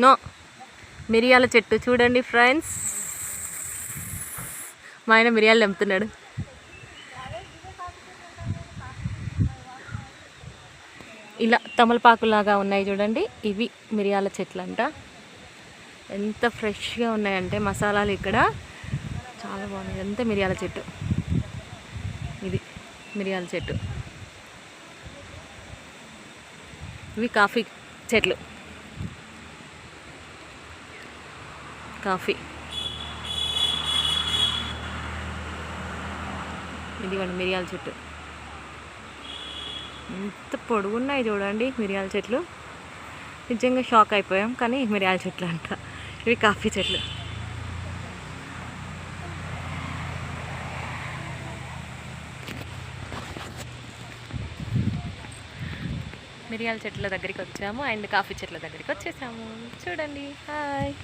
No మిరియాల చెట్టు చూడండి ఫ్రెండ్స్. మా ఆయన మిరియాలు తెంపుతున్నాడు. ఇలా తమలపాకులాగా ఉన్నాయి చూడండి, ఇవి మిరియాల చెట్లు అంట. ఎంత ఫ్రెష్గా ఉన్నాయంటే మసాలాలు ఇక్కడ చాలా బాగున్నాయి. ఇదంతా మిరియాల చెట్టు, ఇది మిరియాల చెట్టు. ఇవి కాఫీ చెట్లు, కాఫీ. ఇదిగోండి మిరియాల చెట్టు, ఎంత పొడుగున్నాయి చూడండి మిరియాల చెట్లు. నిజంగా షాక్ అయిపోయాం, కానీ మిరియాల చెట్లు అంట. ఇవి కాఫీ చెట్లు. మిరియాల చెట్ల దగ్గరికి వచ్చాము అండ్ కాఫీ చెట్ల దగ్గరికి వచ్చేసాము. చూడండి, హాయ్.